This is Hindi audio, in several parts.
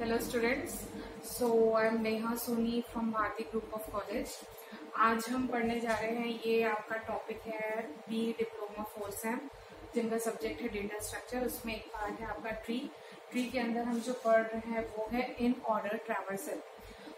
Hello students, so I am Neha Soni from Bharti Group of College। आज हम पढ़ने जा रहे हैं, ये आपका टॉपिक है बी डिप्लोमा 4 सेम जिनका सब्जेक्ट है डेटा स्ट्रक्चर। उसमें एक पार्ट है आपका ट्री के अंदर हम जो पढ़ रहे हैं वो है इन ऑर्डर ट्रैवर्सल।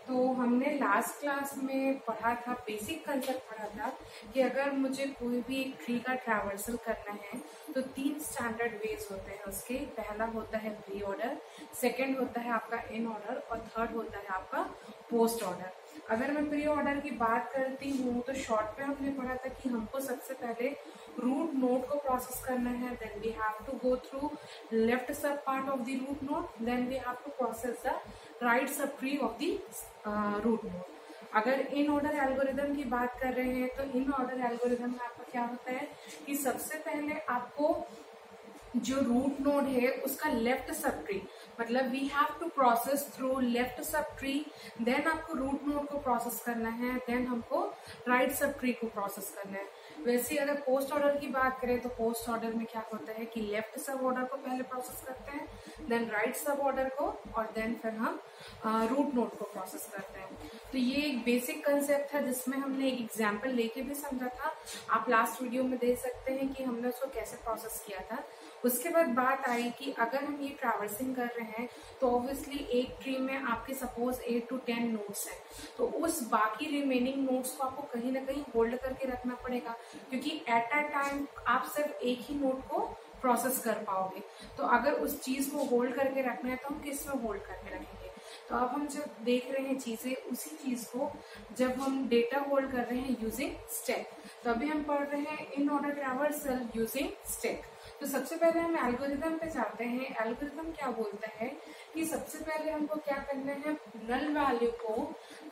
तो हमने लास्ट क्लास में पढ़ा था, बेसिक कंसेप्ट पढ़ा था कि अगर मुझे कोई भी एक ट्री का ट्रैवर्सल करना है तो 3 स्टैंडर्ड वेज होते हैं उसके। पहला होता है प्री ऑर्डर, सेकंड होता है आपका इन ऑर्डर और थर्ड होता है आपका पोस्ट ऑर्डर। अगर मैं प्री ऑर्डर की बात करती हूँ तो शॉर्ट में हमने पढ़ा था कि हमको सबसे पहले रूट नोड को प्रोसेस करना है, then we have to go through left sub part of the root node, then we have to process the right sub tree of the root node. अगर इन ऑर्डर एल्गोरिदम की बात कर रहे हैं तो इन ऑर्डर एल्गोरिदम में आपका क्या होता है कि सबसे पहले आपको जो रूट नोड है उसका लेफ्ट सब ट्री, मतलब we have to process through left sub tree, then आपको रूट नोड को प्रोसेस करना है, देन हमको राइट सब ट्री को प्रोसेस करना है। वैसे अगर पोस्ट ऑर्डर की बात करें तो पोस्ट ऑर्डर में क्या होता है कि लेफ्ट सब ऑर्डर को पहले प्रोसेस करते हैं, देन राइट सब ऑर्डर को, और देन फिर हम रूट नोड को प्रोसेस करते हैं। तो ये एक बेसिक कंसेप्ट है जिसमें हमने एक एग्जाम्पल लेके भी समझा था। आप लास्ट वीडियो में देख सकते हैं कि हमने उसको कैसे प्रोसेस किया था। उसके बाद बात आई कि अगर हम ये ट्रैवर्सिंग कर रहे हैं तो ऑब्वियसली एक ट्री में आपके सपोज 8 to 10 नोड्स हैं, तो उस बाकी रिमेनिंग नोड्स को आपको कहीं ना कहीं होल्ड करके रखना पड़ेगा, क्योंकि एट अ टाइम आप सिर्फ एक ही नोड को प्रोसेस कर पाओगे। तो अगर उस चीज को होल्ड करके रखना है तो हम किस में होल्ड करके रखेंगे। तो अब हम जब देख रहे हैं चीजें, उसी चीज को जब हम डेटा होल्ड कर रहे हैं यूजिंग स्टैक, तो अभी हम पढ़ रहे हैं in order traversal using stack. तो सबसे पहले हम एल्गोरिदम पे जाते हैं। एल्गोरिदम क्या बोलता है कि सबसे पहले हमको क्या करना है, नल वैल्यू को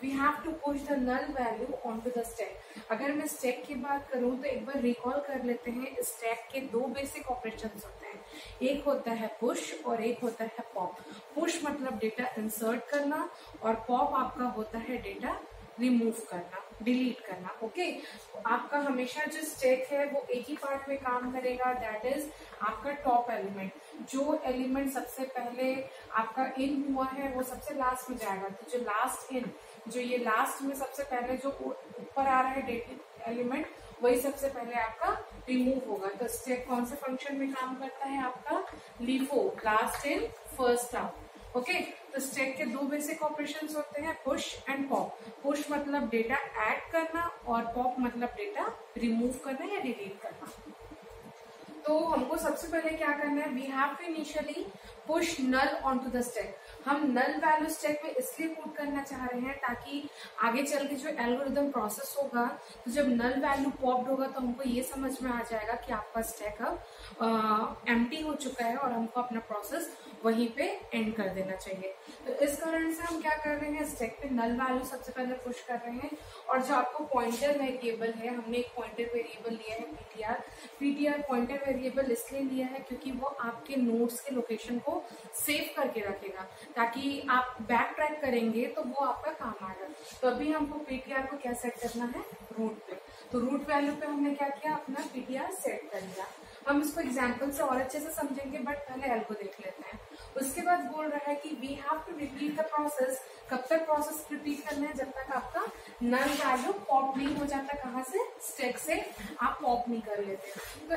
we have to push the null value on to the stack. अगर मैं स्टैक की बात करूं तो एक बार रिकॉल कर लेते हैं, स्टैक के 2 बेसिक ऑपरेशंस होते हैं, एक होता है पुश और एक होता है पॉप। पुश मतलब डेटा इंसर्ट करना और पॉप आपका होता है डेटा रिमूव करना, डिलीट करना। ओके, आपका हमेशा जो स्टैक है वो एक ही पार्ट में काम करेगा, दैट इज आपका टॉप एलिमेंट। जो एलिमेंट सबसे पहले आपका इन हुआ है वो सबसे लास्ट में जाएगा। तो जो लास्ट इन, जो ये लास्ट में सबसे पहले जो ऊपर आ रहा है डेटा एलिमेंट, वही सबसे पहले आपका रिमूव होगा। तो स्टैक कौन से फंक्शन में काम करता है आपका, LIFO, last in first out. Okay, तो स्टैक के 2 बेसिक ऑपरेशंस होते हैं, पुश एंड पॉप। पुश मतलब डेटा ऐड करना और पॉप मतलब डेटा रिमूव करना या डिलीट करना। तो हमको सबसे पहले क्या करना है, we have to initially push null on to the stack. हम नल वैल्यू स्टैक में इसलिए पुट करना चाह रहे हैं ताकि आगे चल के जो एल्गोरिदम प्रोसेस होगा तो जब नल वैल्यू पॉप्ड होगा तो हमको ये समझ में आ जाएगा कि आपका स्टैक अब एम्प्टी हो चुका है और हमको अपना प्रोसेस वहीं पे एंड कर देना चाहिए। तो इस कारण से हम क्या कर रहे हैं, स्टैक पे नल वैल्यू सबसे पहले पुश कर रहे हैं। और जो आपको पॉइंटर वेरिएबल है, हमने एक पॉइंटर वेरिएबल लिया है पीटीआर पॉइंटर वेरिएबल इसलिए लिया है क्योंकि वो आपके नोड्स के लोकेशन को सेव करके रखेगा, ताकि आप बैक ट्रैक करेंगे तो वो आपका काम आएगा। तो अभी हमको पीटीआर को क्या सेट करना है, रूट पे। तो रूट वैल्यू पे हमने क्या किया, अपना पीटीआर सेट कर लिया। हम इसको एग्जाम्पल से और अच्छे से समझेंगे, बट पहले एल को देख लेते हैं। उसके बाद बोल रहा है कि we have to repeat the process. कब तक प्रोसेस रिपीट करना है, जब तक आपका नल वैल्यू पॉप नहीं हो जाता। कहाँ से, स्टैक से आप पॉप नहीं कर लेते। तो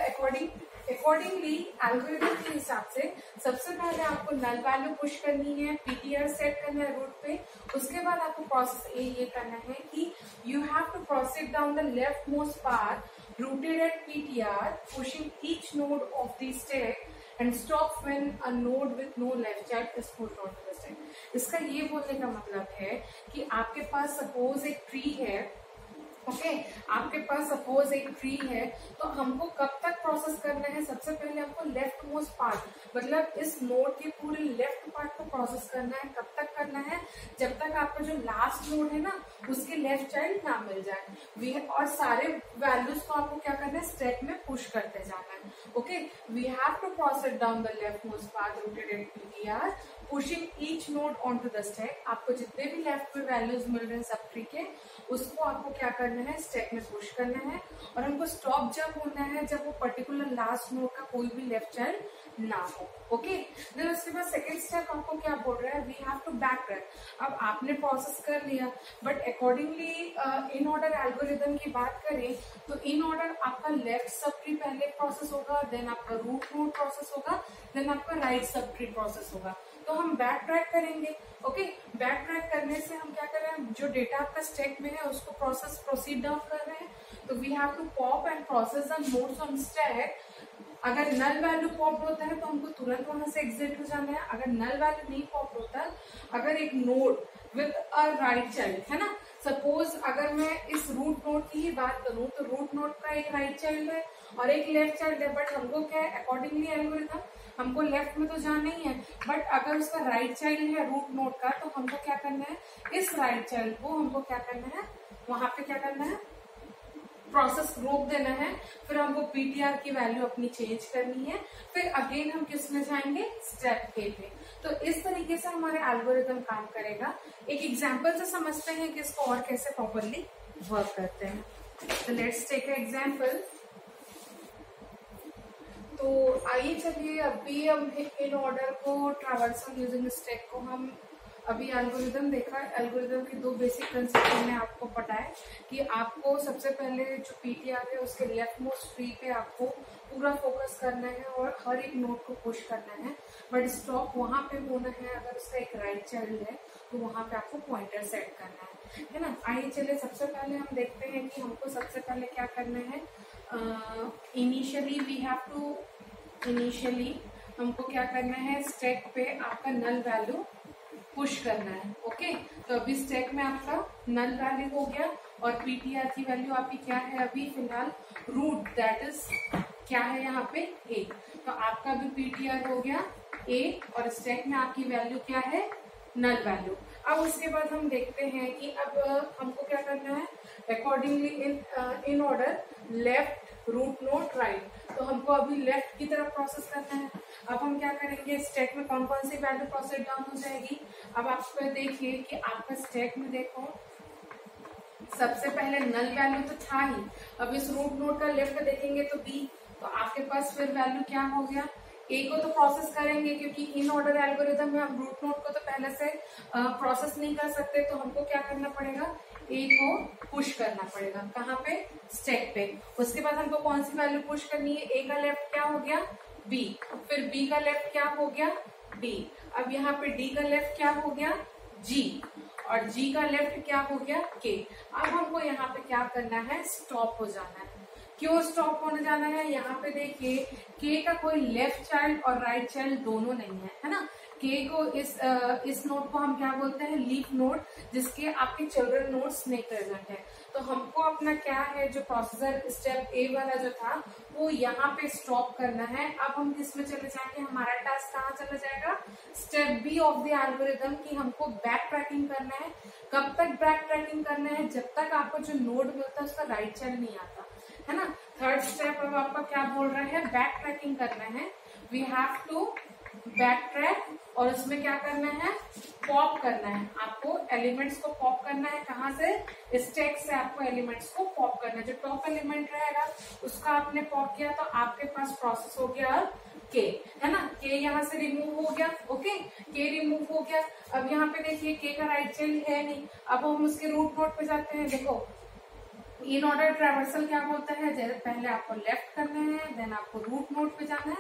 अकॉर्डिंगली एल्गोरिथम के हिसाब से सबसे पहले आपको नल वैल्यू पुश करनी है, पीटीआर सेट करना है रूट पे। उसके बाद आपको प्रोसेस ये करना है कि you have to proceed down the left most path rooted at PTR, pushing each node of the stack and stop when a node with no left child is pushed onto the stack. इसका ये बोलने का मतलब है कि आपके पास सपोज एक ट्री है, ओके, आपके पास सपोज एक ट्री है, तो हमको कब तक प्रोसेस करना है, सबसे पहले हमको लेफ्ट मोस्ट पार्ट, मतलब इस नोड के पूरे लेफ्ट पार्ट को प्रोसेस करना है। कब तक करना है, जब तक आपका जो लास्ट नोड है ना उसके लेफ्ट चाइल्ड ना मिल जाए। और सारे वैल्यूज को आपको क्या करना है, स्टैक में पुश करते जाना है। Okay, we have to process down the left most path rooted at PTR, pushing each node on to the stack, आपको जितने भी लेफ्ट में वैल्यूज मिल रहे हैं सब ट्री के, उसको आपको क्या करना है, स्टैक में पुश करना है। और हमको स्टॉप जब होना है जब वो पर्टिकुलर लास्ट नोड का कोई भी लेफ्ट चाइल्ड ना हो। ओके, देन उसके बाद सेकेंड स्टेप आपको क्या बोल रहा है, we have to back track. अब आपने प्रोसेस कर लिया, but accordingly in order algorithm की बात करें तो इन ऑर्डर आपका लेफ्ट सब ट्री पहले प्रोसेस होगा, देन आपका रूट नोड प्रोसेस होगा, देन आपका राइट सब ट्री प्रोसेस होगा। तो हम बैक ट्रैक करेंगे। ओके, बैक ट्रैक करने से हम क्या कर रहे हैं, जो डेटा आपका स्टैक में है उसको प्रोसीड डाउन कर रहे हैं। तो we have to pop and process the nodes on stack. अगर नल वैल्यू पॉप होता है तो हमको तुरंत वहां से एग्जिट हो जाना है। अगर नल वैल्यू नहीं पॉप होता, अगर एक node with a right child है ना, सपोज अगर मैं इस रूट नोड की ही बात करूं तो रूट नोड का एक राइट चाइल्ड है और एक लेफ्ट चाइल्ड है, बट हमको क्या है, अकॉर्डिंगली एल्गोरिथम हमको लेफ्ट में तो जाना ही है, बट अगर उसका राइट चाइल्ड है रूट नोड का तो हमको क्या करना है, इस राइट चाइल्ड को हमको क्या करना है, वहां पे क्या करना है, प्रोसेस रोक देना है। फिर हमको पीटीआर की वैल्यू अपनी चेंज करनी है। फिर अगेन हम किस में जाएंगे, स्टेप ए पे। तो इस तरीके से हमारा एल्गोरिथम काम करेगा। एक एग्जांपल से समझते हैं कि इसको और कैसे प्रॉपरली वर्क करते हैं। तो लेट्स टेक अ एग्जांपल। तो आइए चलिए अभी हम इन ऑर्डर को ट्रैवर्सल यूजिंग स्टैक को हम अभी एल्गोरिदम देखा। एल्गोरिदम की दो बेसिक कंसेप्ट मैंने आपको बताया कि आपको सबसे पहले जो पीटीआर है उसके लेफ्ट मोस्ट ट्री पे आपको पूरा फोकस करना है और हर एक नोड को पुश करना है, बट स्टॉप वहां पे होना है। अगर उसका एक राइट चाइल्ड है तो वहां पे आपको पॉइंटर सेट करना है ना। आइए चलिए सबसे पहले हम देखते हैं कि हमको सबसे पहले क्या करना है। इनिशियली हमको क्या करना है, स्टैक पे आपका नल वैल्यू पुश करना है। ओके, तो अभी स्टैक में आपका नल वैल्यू हो गया और पीटीआर की वैल्यू आपकी क्या है, अभी फिलहाल रूट, दैट इज क्या है यहाँ पे ए। तो आपका भी पीटीआर हो गया ए और स्टैक में आपकी वैल्यू क्या है, नल वैल्यू। अब उसके बाद हम देखते हैं कि अब हमको क्या करना है, accordingly in order left root node right. तो हमको अभी लेफ्ट की तरफ प्रोसेस करना है। अब हम क्या करेंगे, स्टैक में कौन कौन सी वैल्यू प्रोसेस डाउन हो जाएगी। अब आप देखिए कि आपका स्टैक में देखो सबसे पहले नल वैल्यू तो था ही। अब इस रूट नोड का लेफ्ट देखेंगे तो बी, तो आपके पास फिर वैल्यू क्या हो गया, ए को तो प्रोसेस करेंगे क्योंकि इन ऑर्डर एल्गोरिथम में हम रूट नोड को तो पहले से प्रोसेस नहीं कर सकते, तो हमको क्या करना पड़ेगा, ए को पुश करना पड़ेगा। कहाँ पे, स्टैक पे। उसके बाद हमको कौन सी वैल्यू पुश करनी है, ए का लेफ्ट क्या हो गया, बी, फिर बी का लेफ्ट क्या हो गया, डी। अब यहाँ पे डी का लेफ्ट क्या हो गया, जी, और जी का लेफ्ट क्या हो गया, के। अब हमको यहाँ पे क्या करना है, स्टॉप हो जाना है। क्यों स्टॉप होने जाना है, यहाँ पे देखिए के का कोई लेफ्ट चाइल्ड और राइट चाइल्ड दोनों नहीं है ना। के को इस नोड को हम क्या बोलते हैं, लीफ नोड, जिसके आपके चिल्ड्रन नोड्स नहीं प्रेजेंट है। तो हमको अपना क्या है, जो प्रोसेसर स्टेप ए वाला जो था वो यहाँ पे स्टॉप करना है। अब हम किस में चले जाएंगे, हमारा टास्क कहाँ चला जाएगा, step B of the algorithm की हमको बैक ट्रैकिंग करना है। कब तक बैक ट्रैकिंग करना है, जब तक आपको जो नोड मिलता है उसका राइट चाइल्ड नहीं आता है ना। थर्ड स्टेप अब आपका क्या बोल रहा है, बैक ट्रैकिंग करना है। We have to back track और उसमें क्या करना है, पॉप करना है। आपको एलिमेंट्स को पॉप करना है, कहाँ से, स्टैक से आपको एलिमेंट्स को पॉप करना है। जो टॉप एलिमेंट रहेगा उसका आपने पॉप किया तो आपके पास प्रोसेस हो गया के, है ना। के यहाँ से रिमूव हो गया। ओके, के रिमूव हो गया। अब यहाँ पे देखिए के का राइट चाइल्ड है नहीं। अब हम उसके रूट नोड पे जाते हैं। देखो इन ऑर्डर ट्रैवर्सल क्या बोलता है, जैसे पहले आपको लेफ्ट करना है, देन आपको रूट नोड पे जाना है,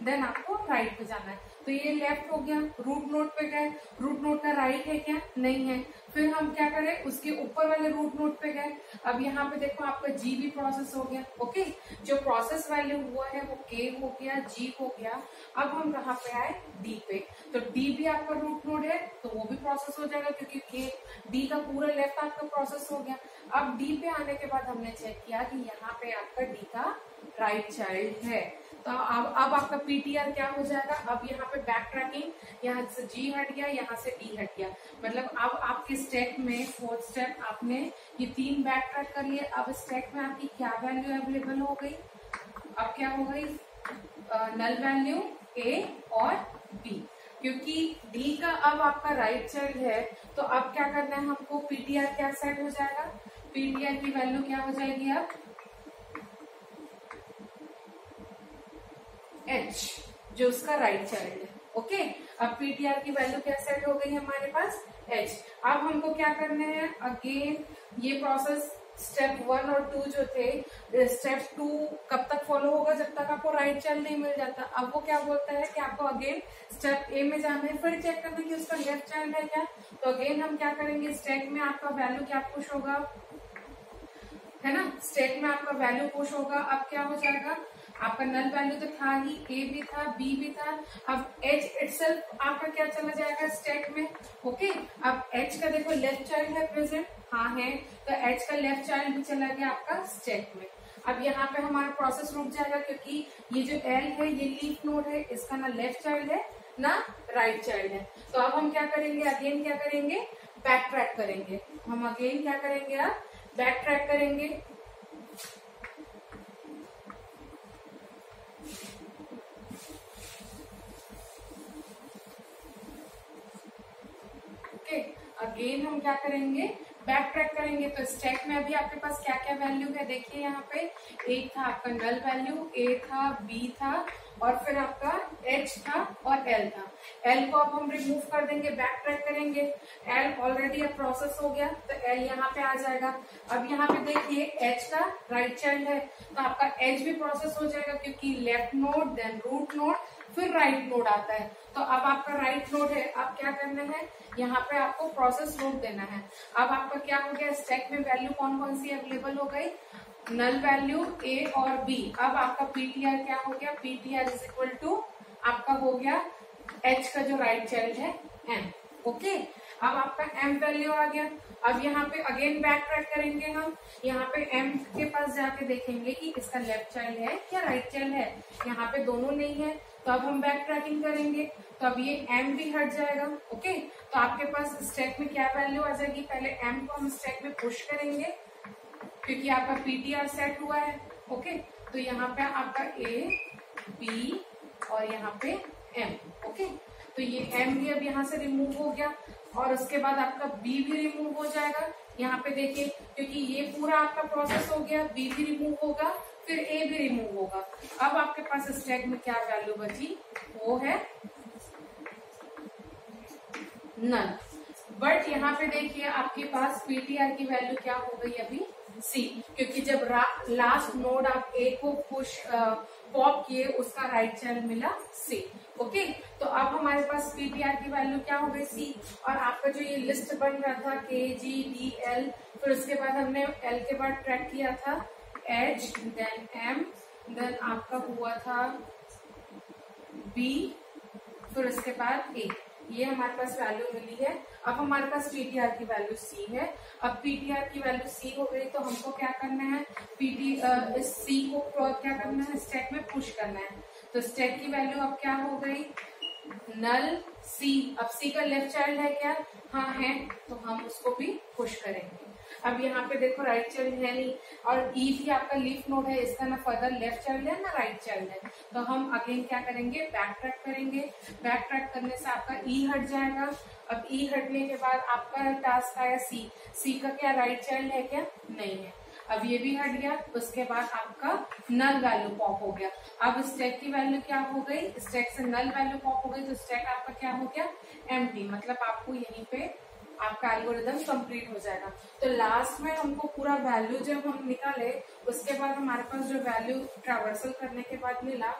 देन आपको राइट पे जाना है। तो ये लेफ्ट हो गया, रूट नोड पे गए, रूट नोड का राइट है क्या, नहीं है। फिर हम क्या करें, उसके ऊपर वाले रूट नोड पे गए। अब यहाँ पे देखो आपका जी भी प्रोसेस हो गया। ओके, जो प्रोसेस वैल्यू हुआ है वो के हो गया, जी हो गया। अब हम कहाँ पे आए, डी पे। तो डी भी आपका रूट नोड है तो वो भी प्रोसेस हो जाएगा क्योंकि के डी का पूरा लेफ्ट आपका प्रोसेस हो गया। अब डी पे आने के बाद हमने चेक किया कि यहाँ पे आपका डी का राइट चाइल्ड है। तो अब आपका पीटीआर क्या हो जाएगा, अब यहाँ पे बैक ट्रैकिंग, यहाँ से जी हट गया, यहाँ से डी हट गया। मतलब अब आपके स्टैक में फोर्थ स्टेप आपने ये तीन बैक ट्रैक कर लिए। अब स्टैक में आपकी क्या वैल्यू अवेलेबल हो गई, अब क्या हो गई, नल वैल्यू ए और बी। क्योंकि डी का अब आपका राइट चाइल्ड है, तो अब क्या करना है हमको, पीटीआर क्या सेट हो जाएगा, पीटीआर की वैल्यू क्या हो जाएगी अब एच, जो उसका राइट चाइल्ड है। ओके, अब पीटीआर की वैल्यू क्या सेट हो गई हमारे पास एच। अब हमको क्या करना है, अगेन ये प्रोसेस स्टेप 1 और 2 जो थे, स्टेप 2 कब तक फॉलो होगा, जब तक आपको राइट चाइल्ड नहीं मिल जाता। अब वो क्या बोलता है कि आपको अगेन स्टेप ए में जाना है, फिर चेक करना है कि उसका लेफ्ट चाइल्ड है क्या। तो अगेन हम क्या करेंगे, स्टेक में आपका वैल्यू क्या पुश होगा, है ना, स्टेक में आपका वैल्यू पुश होगा। अब क्या हो जाएगा, आपका नल वैल्यू तो था ही, ए भी था, बी भी था। अब एच इटसेल्फ आपका क्या चला जाएगा स्टेक में। ओके, अब एच का देखो लेफ्ट चाइल्ड है प्रेजेंट, हाँ है, तो एच का लेफ्ट चाइल्ड भी चला गया आपका स्टेक में। अब यहाँ पे हमारा प्रोसेस रुक जाएगा, क्योंकि ये जो एल है ये लीफ नोड है, इसका ना लेफ्ट चाइल्ड है ना राइट चाइल्ड है। तो अब हम क्या करेंगे, अगेन क्या करेंगे, बैक ट्रैक करेंगे। हम अगेन क्या करेंगे, अब बैक ट्रैक करेंगे। अगेन हम क्या करेंगे, बैक ट्रैक करेंगे। तो स्टैक में अभी आपके पास क्या क्या वैल्यू है, देखिए यहाँ पे एक था आपका नल वैल्यू, ए था, बी था, और फिर आपका एच था और एल था। एल को अब हम रिमूव कर देंगे, बैक ट्रैक करेंगे। एल ऑलरेडी अब प्रोसेस हो गया, तो एल यहाँ पे आ जाएगा। अब यहाँ पे देखिए एच का राइट चाइल्ड है, तो आपका एच भी प्रोसेस हो जाएगा, क्योंकि left node then root node फिर राइट नोड आता है। तो अब आपका राइट नोड है, अब क्या करना है, यहाँ पे आपको प्रोसेस रोक देना है। अब आपका क्या हो गया, स्टैक में वैल्यू कौन कौन सी अवेलेबल हो गई, नल वैल्यू ए और बी। अब आपका पीटीआर क्या हो गया, पीटीआर इज इक्वल टू आपका हो गया एच का जो राइट चाइल्ड है एम। ओके, अब आपका एम वैल्यू आ गया। अब यहाँ पे अगेन बैक ट्रैक करेंगे हम, यहाँ पे एम के पास जाके देखेंगे कि इसका लेफ्ट चाइल्ड है या राइट चाइल्ड है। यहाँ पे दोनों नहीं है, तो अब हम बैक ट्रैकिंग करेंगे, तो अब ये एम भी हट जाएगा। ओके, तो आपके पास स्टैक में क्या वैल्यू आ जाएगी, पहले एम को हम स्टैक में पुश करेंगे, क्योंकि आपका पीटीआर सेट हुआ है। ओके, तो यहाँ पे आपका ए, बी और यहाँ पे एम। ओके, तो ये एम भी अब यहाँ से रिमूव हो गया, और उसके बाद आपका बी भी रिमूव हो जाएगा। यहाँ पे देखिए, क्योंकि ये पूरा आपका प्रोसेस हो गया, बी भी रिमूव होगा, फिर ए भी रिमूव होगा। अब आपके पास स्टैक में क्या वैल्यू बची, वो है नल। बट यहाँ पे देखिए आपके पास पीटीआर की वैल्यू क्या हो गई अभी सी, क्योंकि जब लास्ट नोड आप ए को पुश पॉप किए, उसका राइट चाइल्ड मिला सी। ओके, तो अब हमारे पास पीटीआर की वैल्यू क्या हो गई सी, और आपका जो ये लिस्ट बन रहा था के जी डी एल, फिर उसके बाद हमने एल के बाद ट्रैक किया था एच, देन एम, देन आपका हुआ था बी, फिर उसके बाद ए। ये हमारे पास वैल्यू मिली है। अब हमारे पास पीटीआर की वैल्यू सी है। अब पीटीआर की वैल्यू सी हो गई, तो हमको क्या करना है, इस सी को क्या करना है, स्टैक में पुश करना है। तो स्टैक की वैल्यू अब क्या हो गई, नल सी। अब सी का लेफ्ट चाइल्ड है क्या, हाँ है, तो हम उसको भी पुश करेंगे। अब यहाँ पे देखो राइट चाइल्ड है नहीं, और ई भी आपका लीफ नोड है, इसका ना फर्दर लेफ्ट चाइल्ड है ना राइट चाइल्ड है। तो हम अगेन क्या करेंगे, बैक ट्रैक करेंगे। बैक ट्रैक करने से आपका ई हट जाएगा। अब ई हटने के बाद आपका टास्क आया सी। सी का क्या राइट चाइल्ड है क्या, नहीं है, अब ये भी हट गया। उसके बाद आपका नल वैल्यू पॉप हो गया। अब स्टैक की वैल्यू क्या हो गई, स्टैक से नल वैल्यू पॉप हो गई, तो स्टैक आपका क्या हो गया एम्प्टी, मतलब आपको यहीं पे आपका एल्गोरिदम कंप्लीट हो जाएगा। तो लास्ट में हमको पूरा वैल्यू जब हम निकाले, उसके बाद हमारे पास जो वैल्यू ट्रावर्सल करने के बाद मिला,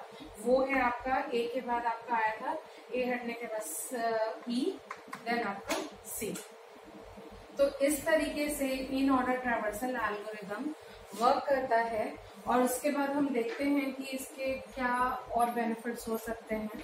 वो है आपका ए के बाद आपका आया था, ए हटने के बाद ई, देन आपका सी। तो इस तरीके से in order traversal algorithm work करता है। और उसके बाद हम देखते हैं कि इसके क्या और बेनिफिट्स हो सकते हैं।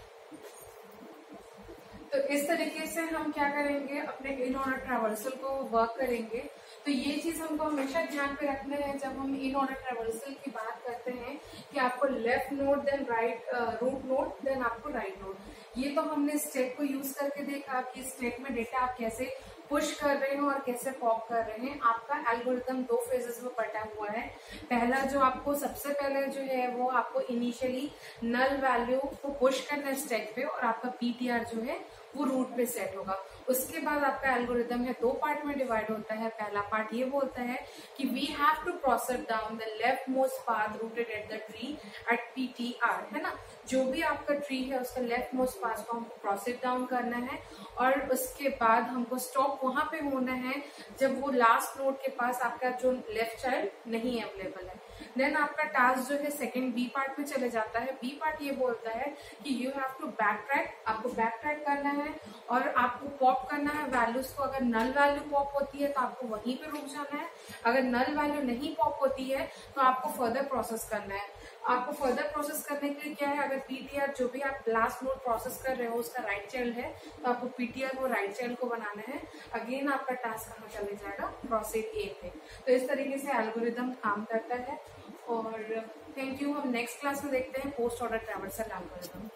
तो इस तरीके से हम क्या करेंगे, अपने इन ऑर्डर ट्रावर्सल को वर्क करेंगे। तो ये चीज हमको हमेशा ध्यान पे रखना है जब हम इन ऑर्डर ट्रावर्सल की बात करते हैं, कि आपको left node then right root node then आपको राइट नोड। ये तो हमने स्टेक को यूज करके देखा कि स्टेक में डेटा आप कैसे पुश कर रहे हैं और कैसे पॉप कर रहे हैं। आपका एल्गोरिदम 2 फेजेस में बटा हुआ है। पहला जो आपको सबसे पहले जो है वो आपको इनिशियली नल वैल्यू को पुश करना है स्टैक पे, और आपका पीटीआर जो है वो रूट पे सेट होगा। उसके बाद आपका एल्गोरिदम है 2 पार्ट में डिवाइड होता है। पहला पार्ट ये बोलता है कि we have to process down the left most path rooted at the tree at PTR, है ना। जो भी आपका ट्री है उसका लेफ्ट मोस्ट पाथ को हमको प्रोसेस डाउन करना है, और उसके बाद हमको स्टॉप वहां पे होना है जब वो लास्ट नोड के पास आपका जो लेफ्ट चाइल्ड नहीं अवेलेबल है। देन आपका टास्क जो है सेकंड बी पार्ट में चले जाता है। बी पार्ट ये बोलता है कि you have to back track, आपको बैक ट्रैक करना है और आपको पॉप करना है वैल्यूज को। अगर नल वैल्यू पॉप होती है तो आपको वहीं पे रुक जाना है, अगर नल वैल्यू नहीं पॉप होती है तो आपको फर्दर प्रोसेस करना है। आपको फर्दर प्रोसेस करने के लिए क्या है, अगर पीटीआर जो भी आप लास्ट नोड प्रोसेस कर रहे हो उसका राइट चाइल्ड है तो आपको पीटीआर को राइट चाइल्ड को बनाना है। अगेन आपका टास्क कहाँ चले जाएगा, प्रोसेस ए पे। तो इस तरीके से एल्गोरिदम काम करता है। और थैंक यू। हम नेक्स्ट क्लास में देखते हैं पोस्ट ऑर्डर ट्रैवर्सल एल्गोरिदम।